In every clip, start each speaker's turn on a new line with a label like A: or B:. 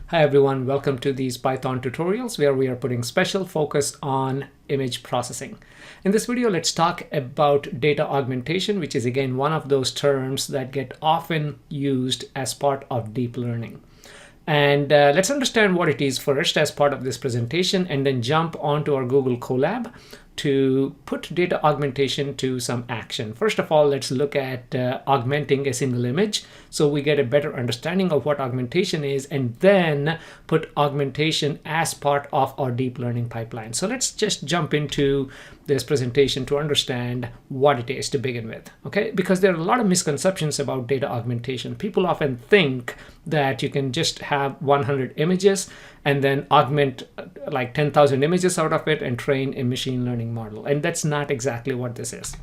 A: Hi everyone, welcome to these Python tutorials where we are putting special focus on image processing. In this video, let's talk about data augmentation, which is again one of those terms that get often used as part of deep learning. And let's understand what it is first as part of this presentation, and then jump onto our Google Colab to put data augmentation to some action. First of all, let's look at augmenting a single image so we get a better understanding of what augmentation is, and then put augmentation as part of our deep learning pipeline. So let's just jump into this presentation to understand what it is to begin with, okay? Because there are a lot of misconceptions about data augmentation. People often think that you can just have 100 images and then augment like 10,000 images out of it and train a machine learning model. And that's not exactly what this is.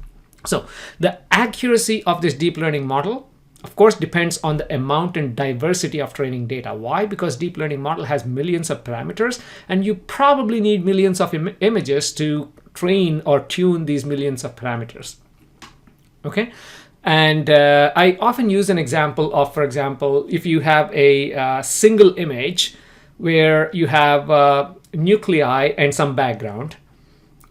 A: So the accuracy of this deep learning model, of course, depends on the amount and diversity of training data. Why? Because deep learning model has millions of parameters, and you probably need millions of images to train or tune these millions of parameters. Okay. And I often use an example of, for example, if you have a single image where you have nuclei and some background,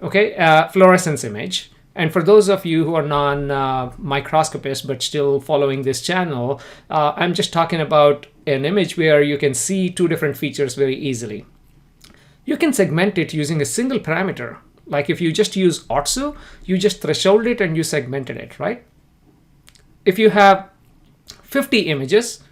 A: okay, fluorescence image. And for those of you who are non-microscopists but still following this channel, I'm just talking about an image where you can see two different features very easily. You can segment it using a single parameter. Like if you just use OTSU, you just threshold it and you segmented it, right? If you have 50 images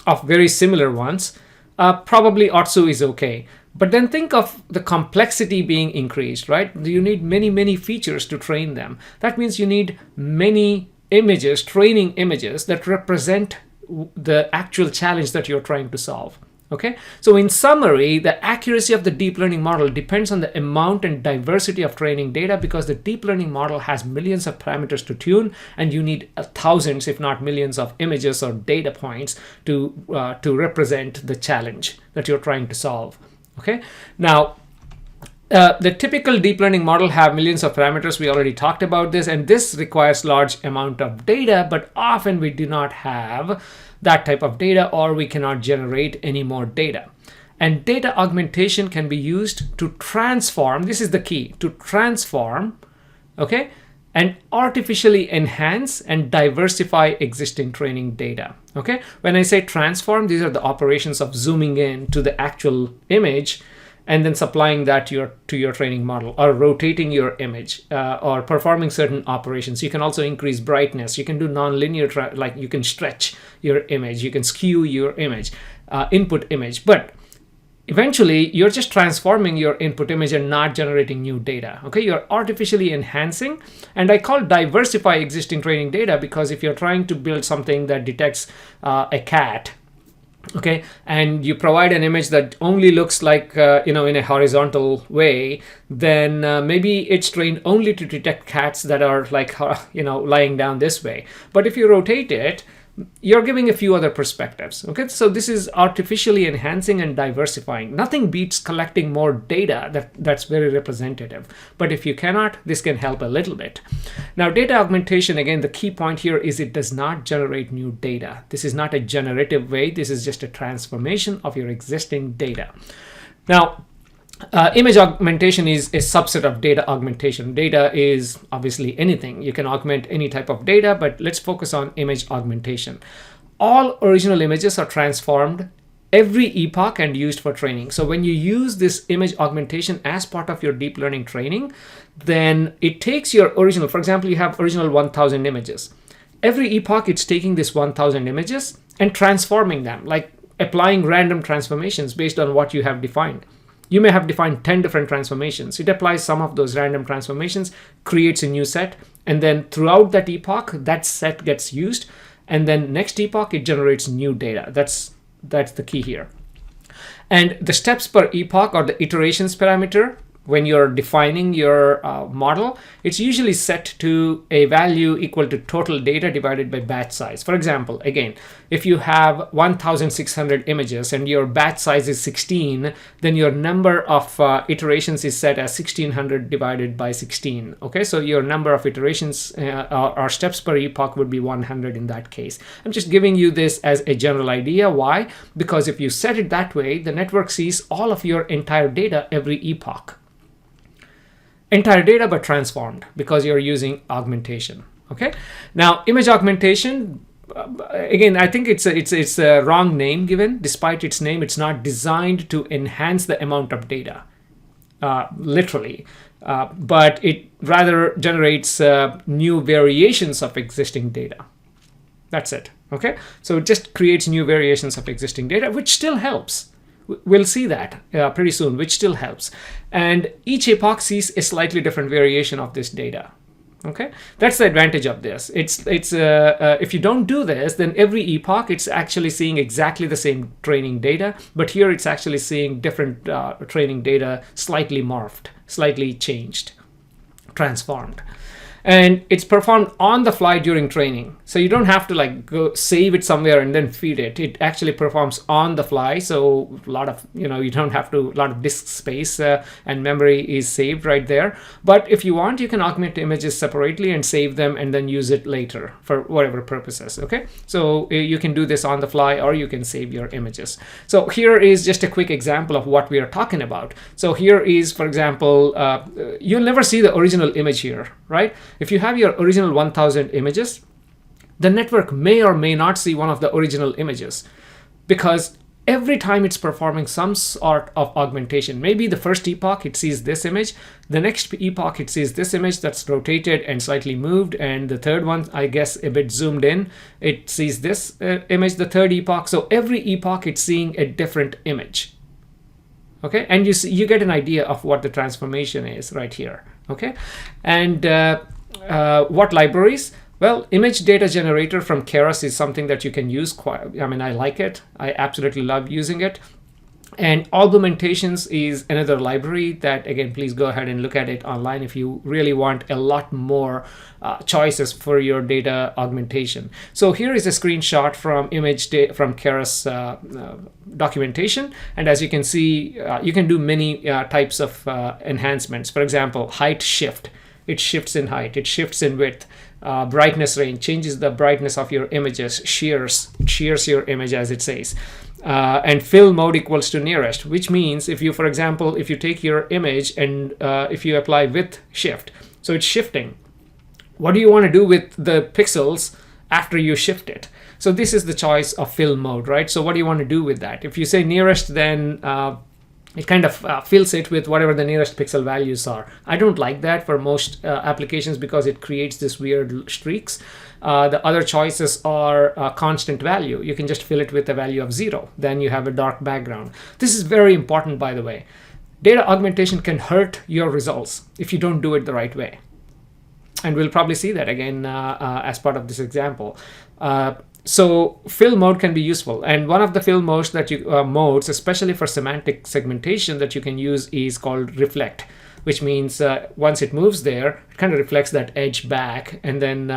A: of very similar ones, probably OTSU is okay. But then think of the complexity being increased, right? You need many, many features to train them. That means you need many images, training images that represent the actual challenge that you're trying to solve. Okay, so in summary, the accuracy of the deep learning model depends on the amount and diversity of training data, because the deep learning model has millions of parameters to tune, and you need thousands, if not millions, of images or data points to represent the challenge that you're trying to solve. Okay, now the typical deep learning model have millions of parameters. We already talked about this, and this requires large amount of data, but often we do not have that type of data, or we cannot generate any more data. And data augmentation can be used to transform, this is the key, to transform, okay, and artificially enhance and diversify existing training data. Okay, when I say transform, these are the operations of zooming in to the actual image and then supplying that to your training model, or rotating your image, or performing certain operations. You can also increase brightness. You can do nonlinear, like you can stretch your image, you can skew your image, input image. But eventually, you're just transforming your input image and not generating new data. Okay, you're artificially enhancing, and I call diversify existing training data, because if you're trying to build something that detects a cat, okay, and you provide an image that only looks like in a horizontal way, then maybe it's trained only to detect cats that are like lying down this way. But if you rotate it, you're giving a few other perspectives. Okay, so this is artificially enhancing and diversifying. Nothing beats collecting more data that's very representative. But if you cannot, this can help a little bit. Now, data augmentation, again, the key point here is it does not generate new data. This is not a generative way. This is just a transformation of your existing data. Now, image augmentation is a subset of data augmentation. Data is obviously anything. You can augment any type of data, but let's focus on image augmentation. All original images are transformed every epoch and used for training. So when you use this image augmentation as part of your deep learning training, then it takes your original, for example, you have original 1,000 images. Every epoch, it's taking this 1,000 images and transforming them, like applying random transformations based on what you have defined. You may have defined 10 different transformations. It applies some of those random transformations, creates a new set, and then throughout that epoch, that set gets used, and then next epoch, it generates new data. That's the key here. And the steps per epoch, or the iterations parameter, when you're defining your model, it's usually set to a value equal to total data divided by batch size. For example, again, if you have 1,600 images and your batch size is 16, then your number of iterations is set as 1,600 divided by 16. Okay, so your number of iterations or steps per epoch would be 100 in that case. I'm just giving you this as a general idea. Why? Because if you set it that way, the network sees all of your entire data every epoch. Entire data but transformed, because you're using augmentation. Okay, now image augmentation, again, I think it's a wrong name given. Despite its name, it's not designed to enhance the amount of data literally, but it rather generates new variations of existing data. That's it. Okay, so it just creates new variations of existing data, which still helps. We'll see that pretty soon, which still helps. And each epoch sees a slightly different variation of this data. Okay, that's the advantage of this. If you don't do this, then every epoch it's actually seeing exactly the same training data, but here it's actually seeing different training data, slightly morphed, slightly changed, transformed. And it's performed on the fly during training. So you don't have to like go save it somewhere and then feed it. It actually performs on the fly. So a lot of, you don't have to, a lot of disk space and memory is saved right there. But if you want, you can augment images separately and save them and then use it later for whatever purposes. Okay, so you can do this on the fly, or you can save your images. So here is just a quick example of what we are talking about. So here is, for example, you'll never see the original image here, right? If you have your original 1,000 images, the network may or may not see one of the original images, because every time it's performing some sort of augmentation. Maybe the first epoch it sees this image, the next epoch it sees this image that's rotated and slightly moved, and the third one, I guess a bit zoomed in, it sees this image, the third epoch. So every epoch it's seeing a different image. Okay, and you get an idea of what the transformation is right here. Okay, and what libraries? Well, image data generator from Keras is something that you can use. I like it. I absolutely love using it. And Augmentations is another library that, again, please go ahead and look at it online if you really want a lot more choices for your data augmentation. So here is a screenshot from from Keras documentation. And as you can see, you can do many types of enhancements. For example, height shift. It shifts in height, it shifts in width. Brightness range changes the brightness of your images, shears your image, as it says. And fill mode equals to nearest, which means if you, for example, if you take your image and if you apply width shift, so it's shifting. What do you want to do with the pixels after you shift it? So this is the choice of fill mode, right? So what do you want to do with that? If you say nearest, then it kind of fills it with whatever the nearest pixel values are. I don't like that for most applications because it creates this weird streaks. The other choices are constant value. You can just fill it with a value of 0. Then you have a dark background. This is very important, by the way. Data augmentation can hurt your results if you don't do it the right way. And we'll probably see that again as part of this example. So fill mode can be useful, and one of the fill modes that modes, especially for semantic segmentation, that you can use is called reflect, which means once it moves there, it kind of reflects that edge back, and then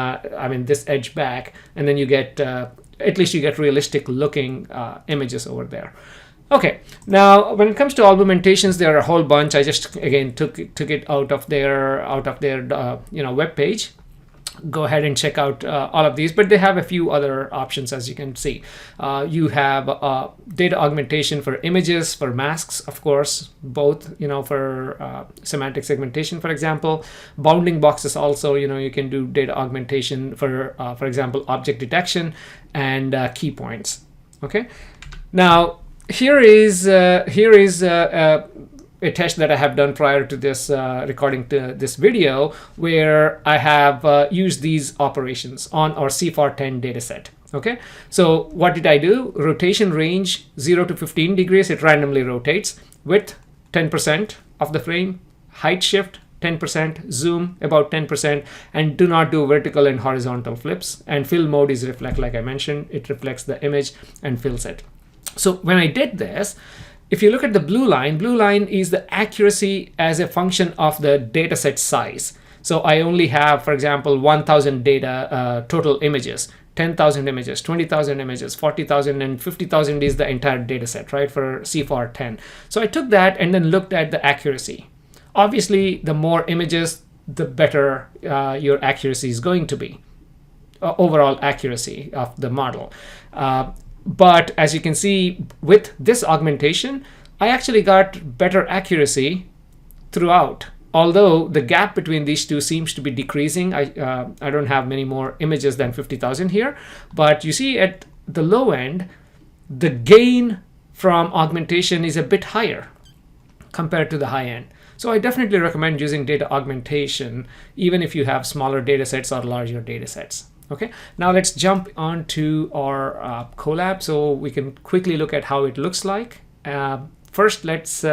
A: this edge back, and then you get at least you get realistic looking images over there. Okay, now when it comes to augmentations, there are a whole bunch. I just again took it out of their web page. Go ahead and check out all of these, but they have a few other options, as you can see. You have data augmentation for images, for masks, of course, both, for semantic segmentation, for example. Bounding boxes also, you can do data augmentation for example, object detection and key points. Okay, now here is a test that I have done prior to this recording to this video, where I have used these operations on our CFAR10 dataset. Okay, so what did I do? Rotation range 0 to 15 degrees, it randomly rotates. Width 10% of the frame, height shift 10%, zoom about 10%, and do not do vertical and horizontal flips. And fill mode is reflect, like I mentioned, it reflects the image and fills it. So when I did this, If you look at the blue line is the accuracy as a function of the dataset size. So I only have, for example, 1,000 data total images, 10,000 images, 20,000 images, 40,000, and 50,000 is the entire data set, right, for CFAR 10. So I took that and then looked at the accuracy. Obviously, the more images, the better your accuracy is going to be, overall accuracy of the model. But as you can see, with this augmentation, I actually got better accuracy throughout. Although the gap between these two seems to be decreasing. I don't have many more images than 50,000 here. But you see at the low end, the gain from augmentation is a bit higher compared to the high end. So I definitely recommend using data augmentation, even if you have smaller data sets or larger data sets. Okay, now let's jump onto our Colab so we can quickly look at how it looks like. First, let's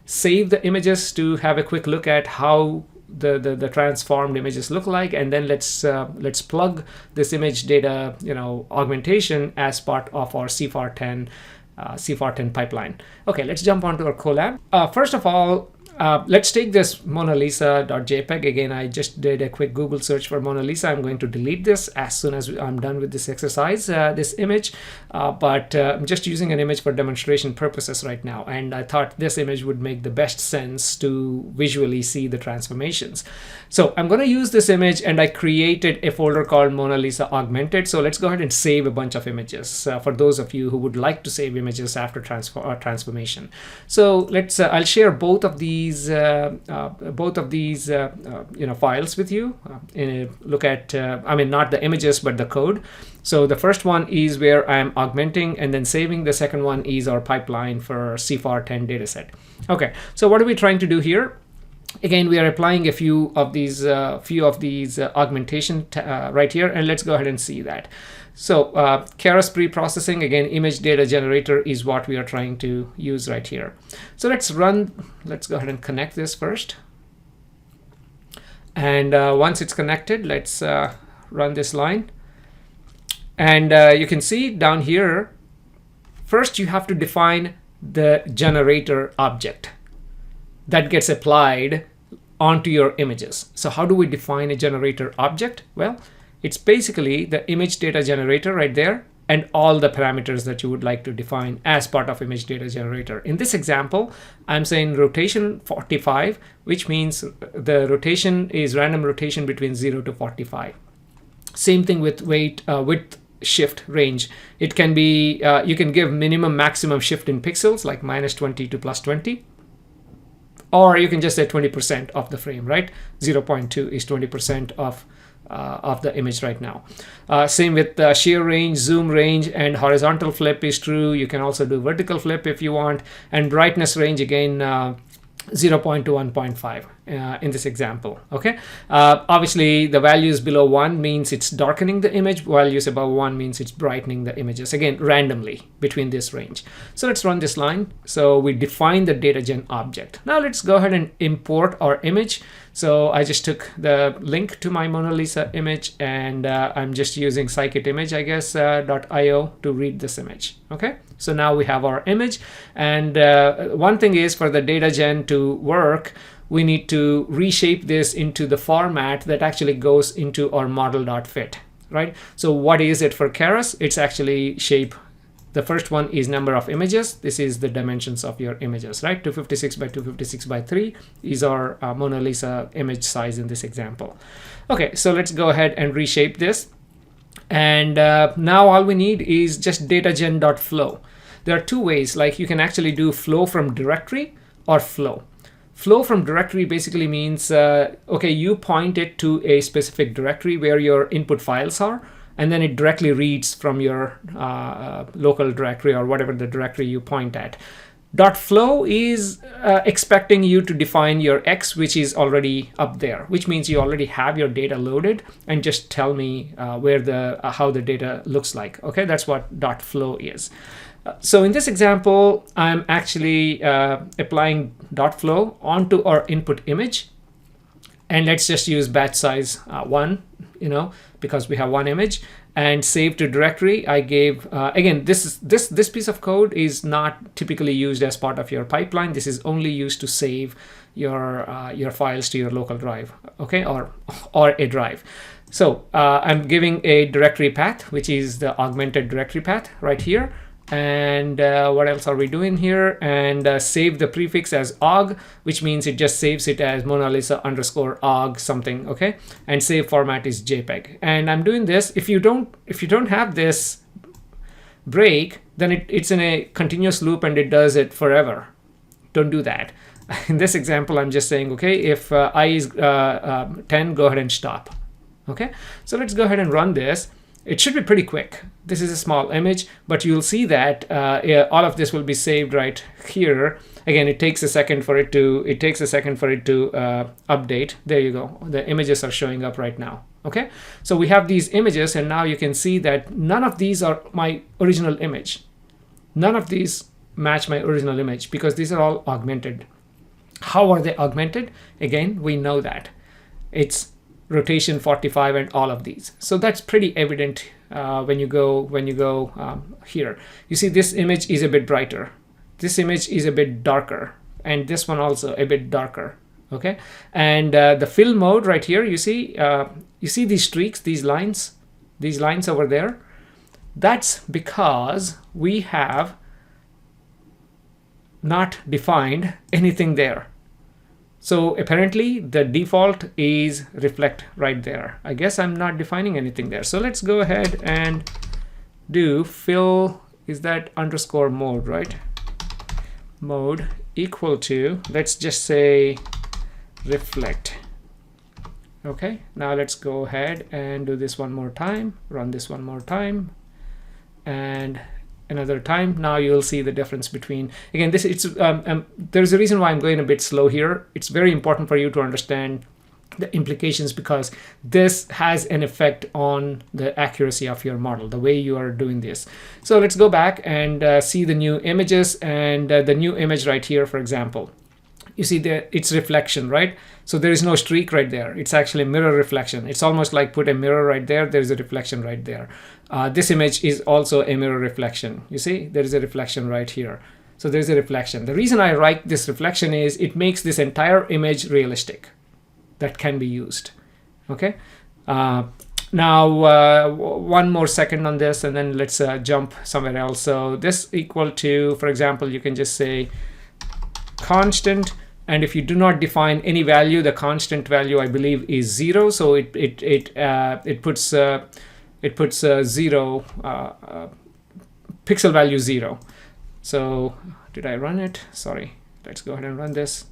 A: save the images to have a quick look at how the transformed images look like, and then let's plug this image data augmentation as part of our CFAR 10 pipeline. Okay, let's jump onto our Colab. First of all, let's take this Mona Lisa.jpg. Again, I just did a quick Google search for Mona Lisa. I'm going to delete this as soon as I'm done with this exercise, this image. But I'm just using an image for demonstration purposes right now. And I thought this image would make the best sense to visually see the transformations. So I'm going to use this image, and I created a folder called Mona Lisa Augmented. So let's go ahead and save a bunch of images for those of you who would like to save images after transformation. So let's I'll share both of these files with you. Look at not the images but the code. So the first one is where I'm augmenting and then saving. The second one is our pipeline for CFAR 10 dataset. Okay, so what are we trying to do here? Again, we are applying a few of these augmentation right here, and let's go ahead and see that. So Keras pre-processing, again, image data generator is what we are trying to use right here. So let's go ahead and connect this first. And once it's connected, let's run this line. And you can see down here, first you have to define the generator object that gets applied onto your images. So how do we define a generator object? Well, it's basically the image data generator right there and all the parameters that you would like to define as part of image data generator. In this example, I'm saying rotation 45, which means the rotation is random rotation between 0 to 45. Same thing with width shift range. It can be, you can give minimum maximum shift in pixels like -20 to +20. Or you can just say 20% of the frame, right? 0.2 is 20% of the image right now. Same with shear range, zoom range, and horizontal flip is true. You can also do vertical flip if you want. And brightness range, again, 0.2 to 1.5 in this example. Okay. Obviously, the values below 1 means it's darkening the image. Values above 1 means it's brightening the images. Again, randomly between this range. So let's run this line. So we define the data gen object. Now let's go ahead and import our image. So I just took the link to my Mona Lisa image, and I'm just using scikit-image, I guess, .io to read this image. Okay. So now we have our image, and one thing is, for the data gen to work, we need to reshape this into the format that actually goes into our model.fit, right? So what is it for Keras? It's actually shape. The first one is number of images. This is the dimensions of your images, right? 256 by 256 by 3 is our Mona Lisa image size in this example. Okay, so let's go ahead and reshape this. And now all we need is just datagen.flow. There are two ways, like you can actually do flow from directory or flow. Flow from directory basically means, okay, you point it to a specific directory where your input files are, and then it directly reads from your local directory or whatever the directory you point at. .flow is expecting you to define your X, which is already up there, which means you already have your data loaded, and just tell me where how the data looks like. Okay, that's what .flow is. So in this example, I'm actually applying .flow onto our input image, and let's just use batch size 1, because we have one image. and save to directory. I gave again, this piece of code is not typically used as part of your pipeline. This is only used to save your files to your local drive, okay, or a drive. So I'm giving a directory path, which is the augmented directory path right here. And what else are we doing here? And save the prefix as aug, which means it just saves it as Mona Lisa underscore aug something, okay? And save format is JPEG. And I'm doing this. If you don't have this break, then it's in a continuous loop and it does it forever. Don't do that. In this example, I'm just saying, okay, if I is 10, go ahead and stop. Okay, so let's go ahead and run this. It should be pretty quick. This is a small image, but you'll see that yeah, all of this will be saved right here. Again, it takes a second for it to update. There you go. The images are showing up right now. Okay, so we have these images, and now you can see that none of these are my original image. None of these match my original image because these are all augmented. How are they augmented? Again, we know that it's rotation 45 and all of these. So that's pretty evident when you go here. You see this image is a bit brighter. This image is a bit darker, and this one also a bit darker. Okay, and the fill mode right here, you see these streaks, these lines over there. That's because we have not defined anything there. So apparently the default is reflect right there. I guess I'm not defining anything there. So let's go ahead and do fill, is that underscore mode, right? Mode equal to, let's just say reflect. Okay, now let's go ahead and do this one more time, run this one more time, and another time. Now you'll see the difference between, again, this there's a reason why I'm going a bit slow here. It's very important for you to understand the implications because this has an effect on the accuracy of your model, the way you are doing this. So let's go back and see the new images, and the new image right here, for example. You see it's reflection, right? So there is no streak right there. It's actually mirror reflection. It's almost like put a mirror right there. There's a reflection right there. This image is also a mirror reflection. You see, there is a reflection right here. So there's a reflection. The reason I write this reflection is it makes this entire image realistic. That can be used. Okay. Now, one more second on this, and then let's jump somewhere else. So this equal to, for example, you can just say constant. And if you do not define any value, the constant value I believe is 0. So it puts 0 pixel value 0. So did I run it? Sorry. Let's go ahead and run this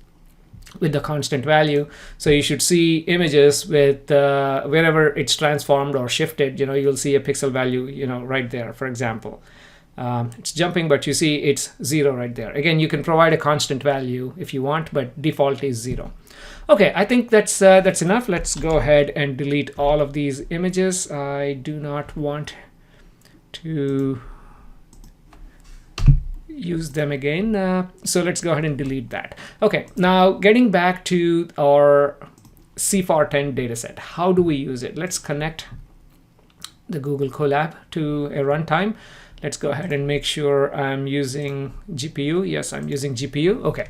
A: with the constant value. So you should see images with wherever it's transformed or shifted. You'll see a pixel value. Right there, for example. It's jumping, but you see it's 0 right there. Again, you can provide a constant value if you want, but default is 0. Okay, I think that's enough. Let's go ahead and delete all of these images. I do not want to use them again. So let's go ahead and delete that. Okay, now getting back to our CFAR10 dataset. How do we use it? Let's connect the Google Colab to a runtime. Let's go ahead and make sure I'm using GPU. Yes, I'm using GPU. Okay.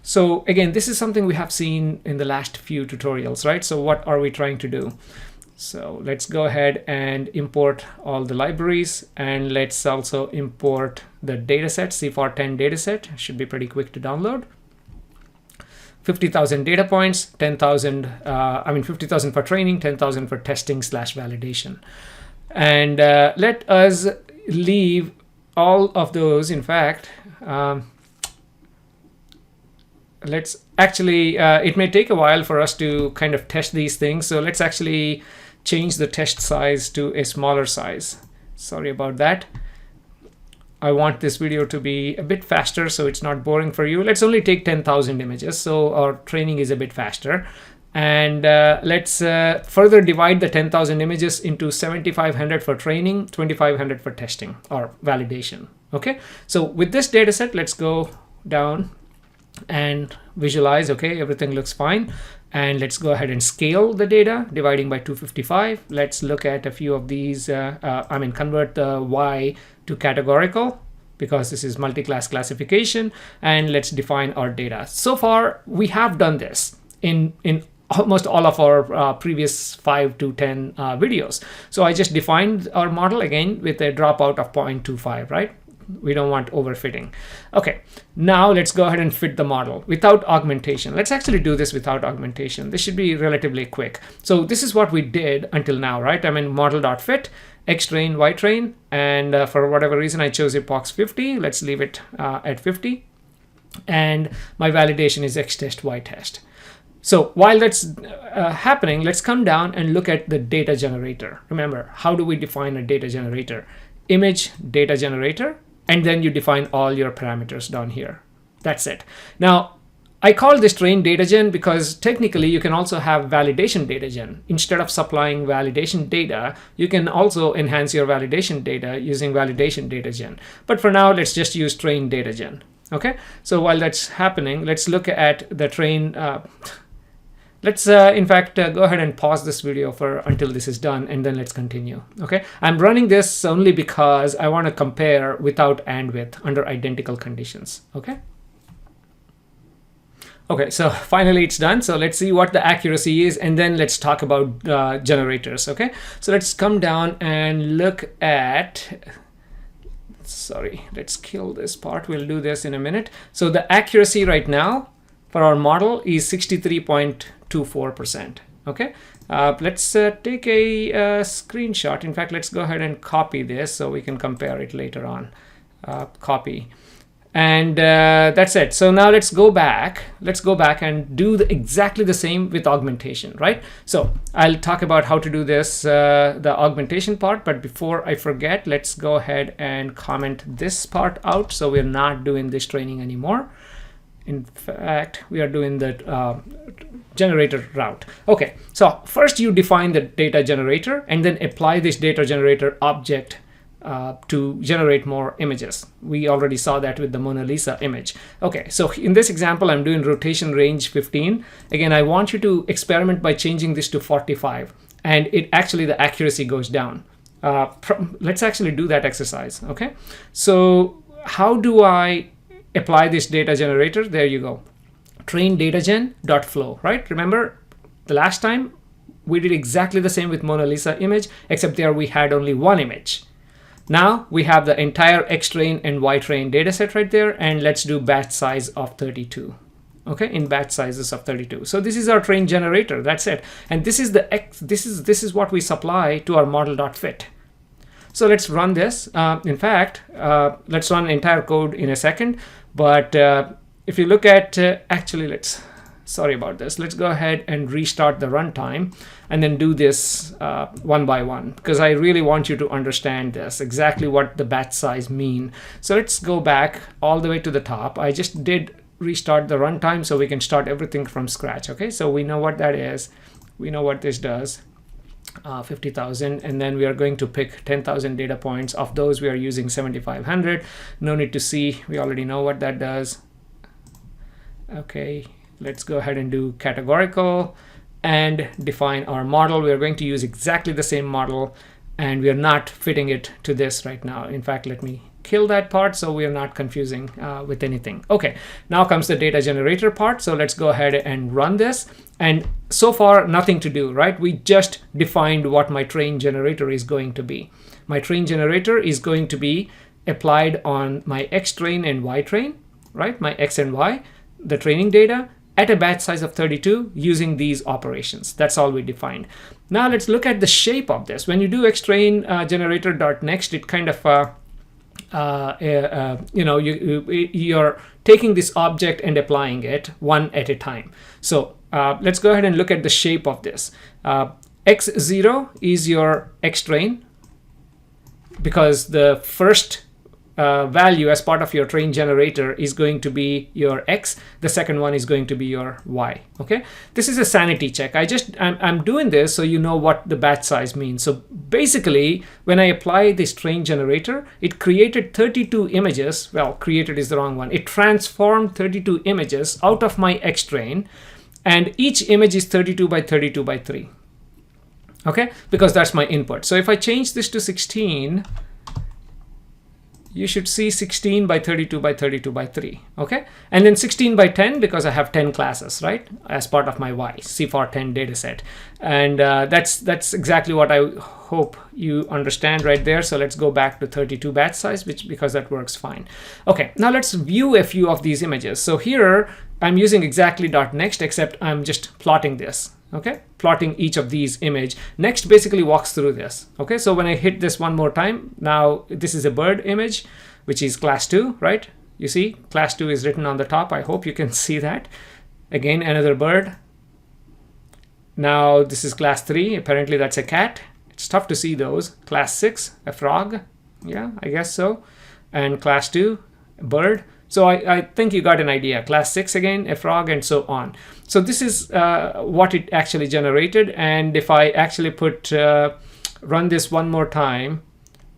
A: So again, this is something we have seen in the last few tutorials, right? So what are we trying to do? So let's go ahead and import all the libraries, and let's also import the dataset, CFAR10 dataset. Should be pretty quick to download. 50,000 data points, 10,000, 50,000 for training, 10,000 for testing / validation. And let us leave all of those. In fact, let's actually, it may take a while for us to kind of test these things. So let's actually change the test size to a smaller size. Sorry about that. I want this video to be a bit faster so it's not boring for you. Let's only take 10,000 images. So our training is a bit faster. And let's further divide the 10,000 images into 7,500 for training, 2,500 for testing or validation. Okay, so with this data set, let's go down and visualize. Okay, everything looks fine. And let's go ahead and scale the data, dividing by 255. Let's look at a few of these. Convert the Y to categorical, because this is multi-class classification. And let's define our data. So far, we have done this in almost all of our previous 5 to 10 videos. So I just defined our model again with a dropout of 0.25, right? We don't want overfitting. Okay, now let's go ahead and fit the model without augmentation. Let's actually do this without augmentation. This should be relatively quick. So this is what we did until now, right? Model.fit, X-train, Y-train, and for whatever reason I chose epoch 50. Let's leave it at 50. And my validation is X-test, Y-test. So while that's happening, let's come down and look at the data generator. Remember, how do we define a data generator? Image data generator, and then you define all your parameters down here. That's it. Now, I call this train data gen because technically you can also have validation data gen. Instead of supplying validation data, you can also enhance your validation data using validation data gen. But for now, let's just use train data gen. Okay, so while that's happening, let's look at the train. Let's in fact go ahead and pause this video until this is done, and then let's continue. Okay, I'm running this only because I want to compare without and with under identical conditions. Okay, so finally it's done. So let's see what the accuracy is, and then let's talk about generators. Okay, so let's come down and look at, sorry, let's kill this part. We'll do this in a minute. So the accuracy right now for our model is 63.24%. Okay, let's take a screenshot. In fact, let's go ahead and copy this so we can compare it later on. Copy. And that's it. So now let's go back. Let's go back and do exactly the same with augmentation, right? So I'll talk about how to do this, the augmentation part. But before I forget, let's go ahead and comment this part out. So we're not doing this training anymore. In fact, we are doing the generator route. Okay, so first you define the data generator and then apply this data generator object to generate more images. We already saw that with the Mona Lisa image. Okay, so in this example, I'm doing rotation range 15. Again, I want you to experiment by changing this to 45, and it actually, the accuracy goes down. Let's actually do that exercise. Okay, so how do I apply this data generator? There you go. Train datagen.flow, right? Remember the last time we did exactly the same with Mona Lisa image, except there we had only one image. Now we have the entire X-train and Y-train data set right there, and let's do batch size of 32. Okay, in batch sizes of 32. So this is our train generator. That's it. And this is the this is what we supply to our model.fit. So let's run this. In fact, let's run entire code in a second. But if you look at, sorry about this. Let's go ahead and restart the runtime and then do this one by one, because I really want you to understand this, exactly what the batch size mean. So let's go back all the way to the top. I just did restart the runtime so we can start everything from scratch. Okay, so we know what that is. We know what this does. 50,000, and then we are going to pick 10,000 data points. Of those, we are using 7,500. No need to see, we already know what that does. Okay, let's go ahead and do categorical and define our model. We are going to use exactly the same model, and we are not fitting it to this right now. In fact, let me kill that part so we are not confusing with anything. Okay, now comes the data generator part. So let's go ahead and run this. And so far, nothing to do, right? We just defined what my train generator is going to be. My train generator is going to be applied on my X train and Y train, right? My X and Y, the training data at a batch size of 32 using these operations. That's all we defined. Now let's look at the shape of this. When you do X train generator.next, it kind of you're taking this object and applying it one at a time. So let's go ahead and look at the shape of this. X0 is your X train, because the first value as part of your train generator is going to be your X. The second one is going to be your Y. Okay, this is a sanity check. I'm doing this so you know what the batch size means. So basically, when I apply this train generator, it created 32 images. Well, created is the wrong one. It transformed 32 images out of my X train And each image is 32 by 32 by 3. Okay, because that's my input. So if I change this to 16, you should see 16 by 32 by 32 by 3. Okay, and then 16 by 10 because I have 10 classes, right, as part of my CFAR 10 data set. And that's exactly what I hope you understand right there. So let's go back to 32 batch size, because that works fine. Okay, now let's view a few of these images. So here I'm using exactly .next, except I'm just plotting this. Okay, plotting each of these image. Next basically walks through this. Okay, so when I hit this one more time, now this is a bird image, which is class 2, right? You see class 2 is written on the top. I hope you can see that. Again, another bird. Now this is class 3. Apparently that's a cat. It's tough to see those. Class 6, a frog. Yeah, I guess so. And class 2, a bird. So I think you got an idea. Class 6 again, a frog, and so on. So this is what it actually generated. And if I actually run this one more time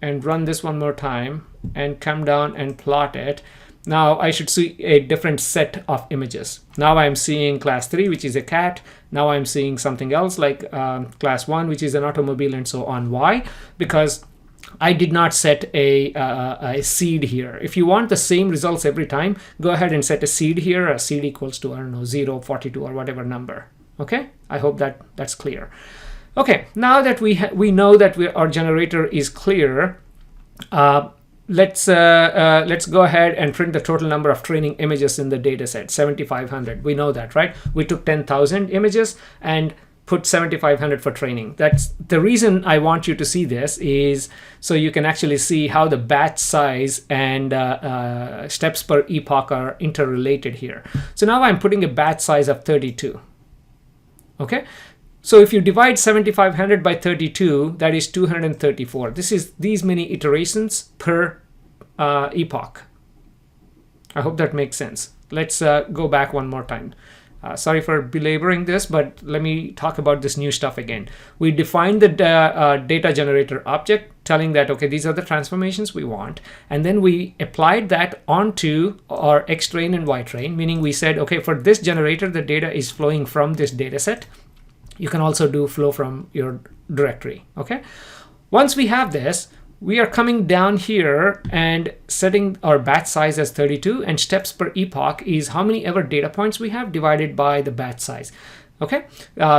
A: and run this one more time and come down and plot it, now I should see a different set of images. Now I'm seeing class 3, which is a cat. Now I'm seeing something else like class 1, which is an automobile, and so on. Why? Because I did not set a seed here. If you want the same results every time, go ahead and set a seed here. A seed equals to, I don't know, 0, 42, or whatever number. Okay, I hope that's clear. Okay, now that we know that our generator is clear, let's go ahead and print the total number of training images in the data set, 7,500. We know that, right? We took 10,000 images and put 7,500 for training. That's the reason I want you to see this, is so you can actually see how the batch size and steps per epoch are interrelated here. So now I'm putting a batch size of 32. Okay, so if you divide 7,500 by 32, that is 234. This is these many iterations per epoch. I hope that makes sense. Let's go back one more time. Sorry for belaboring this, but let me talk about this new stuff again. We defined the data generator object, telling that, okay, these are the transformations we want. And then we applied that onto our X train and Y train, meaning we said, okay, for this generator, the data is flowing from this data set. You can also do flow from your directory. Okay. Once we have this, we are coming down here and setting our batch size as 32, and steps per epoch is how many ever data points we have divided by the batch size. Okay,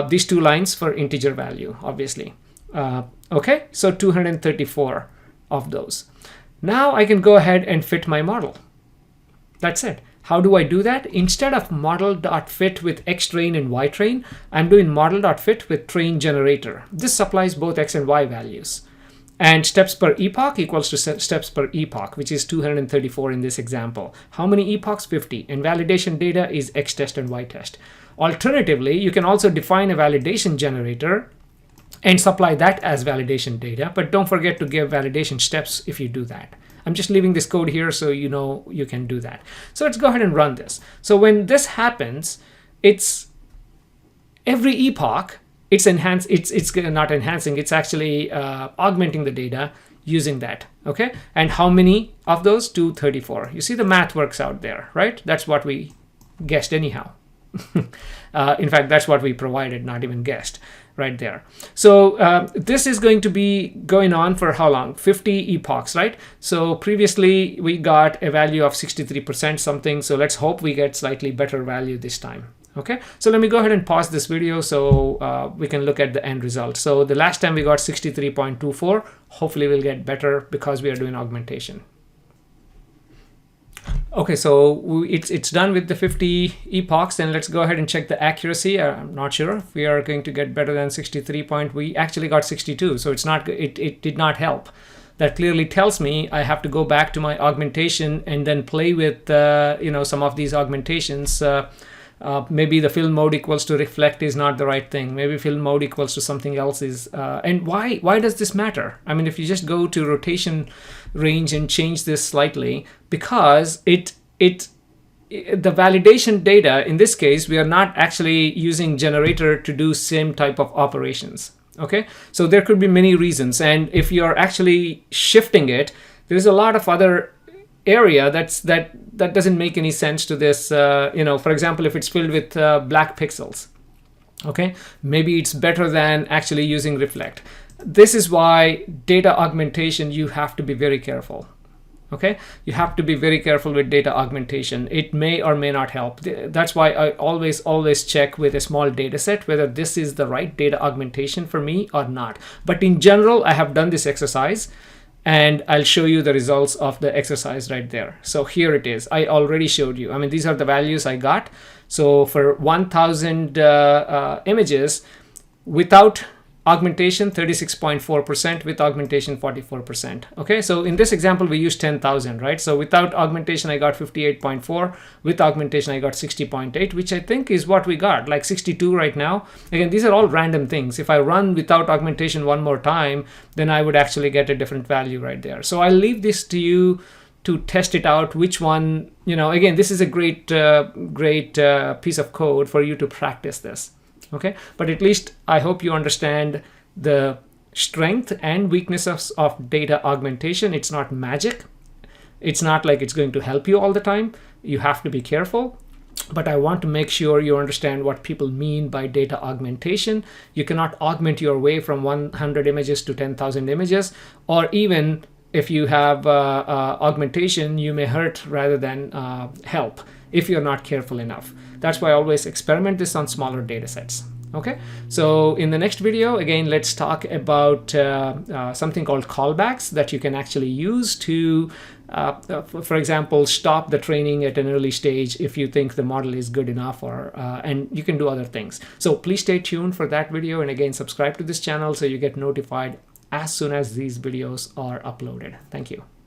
A: these two lines for integer value, obviously. Okay, so 234 of those. Now I can go ahead and fit my model. That's it. How do I do that? Instead of model.fit with X train and Y train, I'm doing model.fit with train generator. This supplies both X and Y values. And steps per epoch equals to steps per epoch, which is 234 in this example. How many epochs? 50. And validation data is X test and Y test. Alternatively, you can also define a validation generator and supply that as validation data, but don't forget to give validation steps if you do that. I'm just leaving this code here so you know you can do that. So let's go ahead and run this. So when this happens, it's every epoch, it's not enhancing, it's actually augmenting the data using that. Okay, and how many of those? 234. You see the math works out there, right? That's what we guessed anyhow. In fact, that's what we provided, not even guessed, right there. So this is going to be going on for how long? 50 epochs, right? So previously we got a value of 63% something. So let's hope we get slightly better value this time. Okay, so let me go ahead and pause this video so we can look at the end result. So the last time we got 63.24. Hopefully we'll get better because we are doing augmentation. Okay, so it's done with the 50 epochs, and let's go ahead and check the accuracy. I'm not sure if we are going to get better than 63 point. We actually got 62, so it did not help. That clearly tells me I have to go back to my augmentation and then play with some of these augmentations. Maybe the fill mode equals to reflect is not the right thing. Maybe fill mode equals to something else is. And why does this matter? I mean, if you just go to rotation range and change this slightly, because the validation data, in this case, we are not actually using generator to do same type of operations. Okay, so there could be many reasons. And if you're actually shifting it, there's a lot of other area that doesn't make any sense to this. For example, if it's filled with black pixels, okay, maybe it's better than actually using reflect. This is why data augmentation, you have to be very careful. Okay, you have to be very careful with data augmentation. It may or may not help. That's why I always check with a small data set whether this is the right data augmentation for me or not. But in general, I have done this exercise, and I'll show you the results of the exercise right there. So here it is. I already showed you. I mean, these are the values I got. So for 1,000 images, without augmentation 36.4%, with augmentation 44%. Okay, so in this example we used 10,000, right? So without augmentation I got 58.4, with augmentation I got 60.8, which I think is what we got, like 62 right now. Again, these are all random things. If I run without augmentation one more time, then I would actually get a different value right there. So I'll leave this to you to test it out, which one, again, this is a great piece of code for you to practice this. Okay, but at least I hope you understand the strength and weaknesses of data augmentation. It's not magic. It's not like it's going to help you all the time. You have to be careful. But I want to make sure you understand what people mean by data augmentation. You cannot augment your way from 100 images to 10,000 images, or even if you have augmentation, you may hurt rather than help if you're not careful enough. That's why I always experiment this on smaller data sets. Okay, so in the next video, again, let's talk about something called callbacks that you can actually use to, for example, stop the training at an early stage if you think the model is good enough, or and you can do other things. So please stay tuned for that video, and again, subscribe to this channel so you get notified as soon as these videos are uploaded. Thank you.